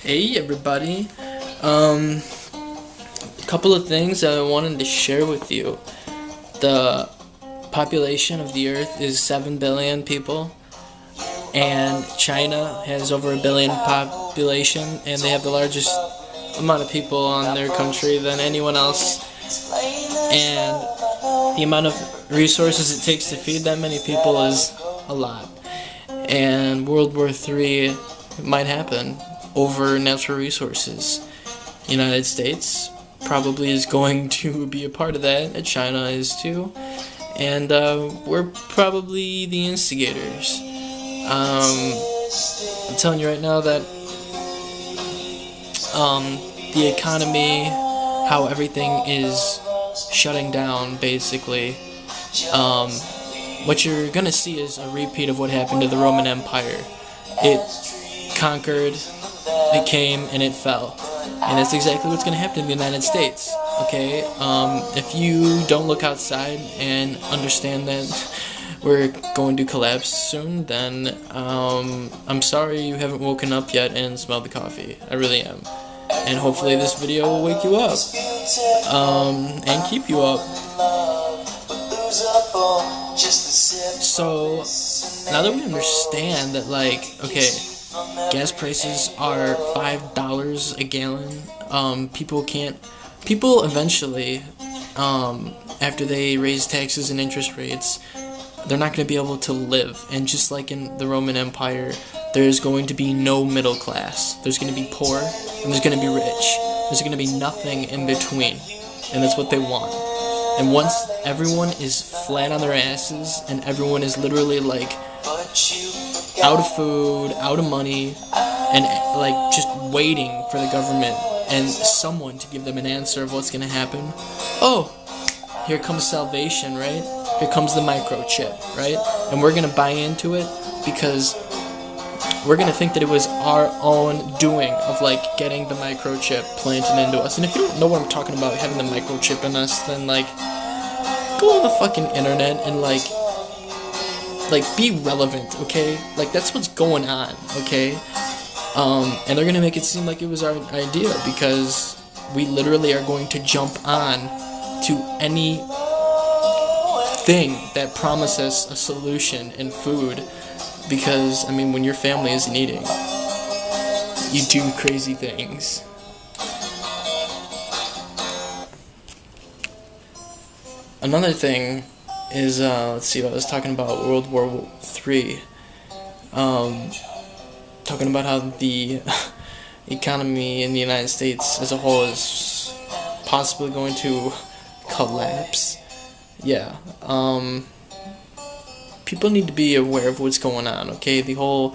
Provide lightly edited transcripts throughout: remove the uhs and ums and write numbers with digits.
Hey everybody, a couple of things that I wanted to share with you. The population of the earth is 7 billion people, and China has over 1 billion population, and they have the largest amount of people on their country than anyone else, and the amount of resources it takes to feed that many people is a lot, and World War III might happen over natural resources. United States probably is going to be a part of that, and China is too, and we're probably the instigators. I'm telling you right now that the economy, how everything is shutting down, basically, what you're gonna see is a repeat of what happened to the Roman Empire. It conquered, it came, and it fell. And that's exactly what's going to happen in the United States, okay? If you don't look outside and understand that we're going to collapse soon, then I'm sorry you haven't woken up yet and smelled the coffee. I really am. And hopefully this video will wake you up, and keep you up. So, now that we understand that, like, okay, gas prices are $5 a gallon. People eventually, after they raise taxes and interest rates, they're not going to be able to live. And just like in the Roman Empire, there's going to be no middle class. There's going to be poor, and there's going to be rich. There's going to be nothing in between. And that's what they want. And once everyone is flat on their asses, and everyone is literally like out of food, out of money, and like just waiting for the government and someone to give them an answer of what's going to happen. Oh, here comes salvation, right? Here comes the microchip, right? And we're going to buy into it because we're going to think that it was our own doing of like getting the microchip planted into us. And if you don't know what I'm talking about, having the microchip in us, then like go on the fucking internet and like be relevant, okay? Like, that's what's going on, okay? And they're gonna make it seem like it was our idea because we literally are going to jump on to any thing that promises a solution in food because, I mean, when your family isn't eating, you do crazy things. Another thing is, let's see, I was talking about World War III, talking about how the economy in the United States as a whole is possibly going to collapse. Yeah, people need to be aware of what's going on, okay? The whole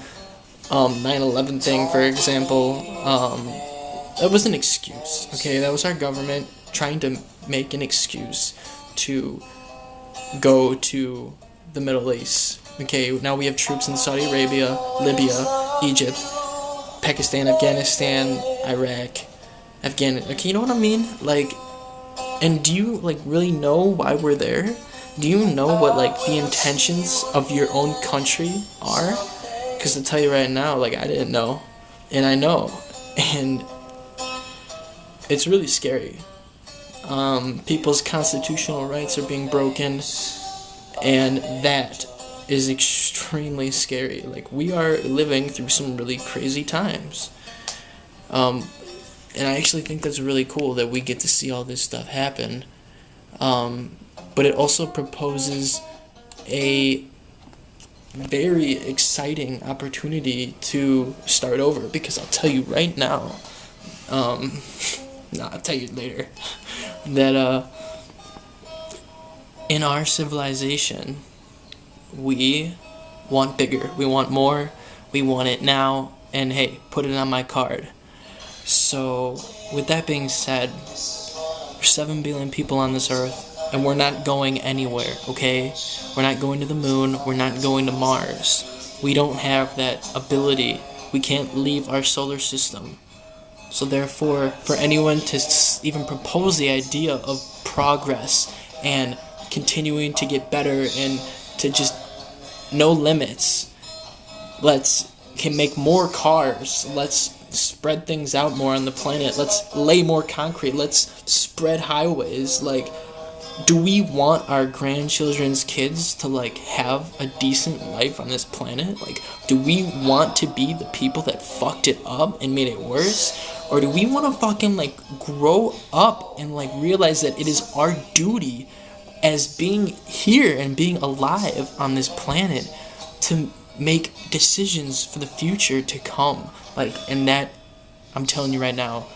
9/11 thing, for example, that was an excuse, okay? That was our government trying to make an excuse to go to the Middle East. Okay, now we have troops in Saudi Arabia, Libya, Egypt, Pakistan, Afghanistan, Iraq, okay, you know what I mean? Like, and do you like really know why we're there? Do you know what like the intentions of your own country are? Because to tell you right now, like, I didn't know, and I know, and it's really scary. People's constitutional rights are being broken, and that is extremely scary. Like, we are living through some really crazy times. And I actually think that's really cool that we get to see all this stuff happen. But it also proposes a very exciting opportunity to start over, because I'll tell you right now, I'll tell you later, that in our civilization, we want bigger, we want more, we want it now, and hey, put it on my card. So, with that being said, there's 7 billion people on this earth, and we're not going anywhere, okay? We're not going to the moon, we're not going to Mars. We don't have that ability. We can't leave our solar system. So therefore, for anyone to even propose the idea of progress and continuing to get better and to just no limits, let's can make more cars. Let's spread things out more on the planet. Let's lay more concrete. Let's spread highways. Like, do we want our grandchildren's kids to like have a decent life on this planet? Like, do we want to be the people that fucked it up and made it worse? Or do we want to fucking like grow up and like realize that it is our duty as being here and being alive on this planet to make decisions for the future to come? Like, and that, I'm telling you right now,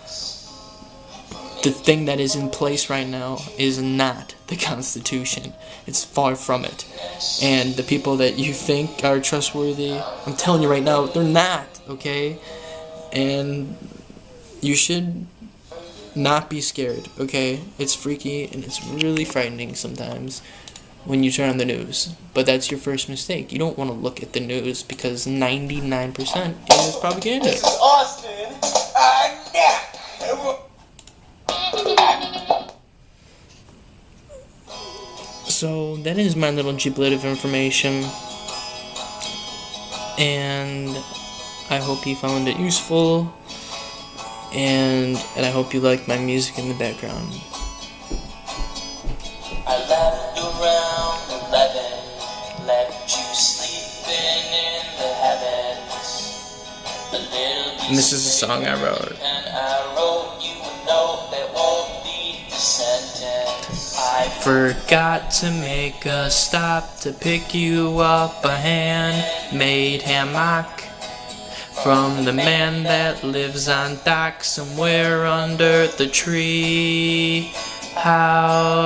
the thing that is in place right now is not the Constitution. It's far from it. And the people that you think are trustworthy, I'm telling you right now, they're not, okay? And you should not be scared, okay? It's freaky and it's really frightening sometimes when you turn on the news. But that's your first mistake. You don't want to look at the news because 99% is propaganda. This is Austin. So that is my little giblet of information, and I hope you found it useful, and I hope you like my music in the background. I left around 11, left you sleeping in the heavens. And this is a song I wrote. And I wrote you a note that won't be the sentence. I Forgot to make a stop to pick you up a handmade hammock from the man that lives on dock somewhere under the tree house.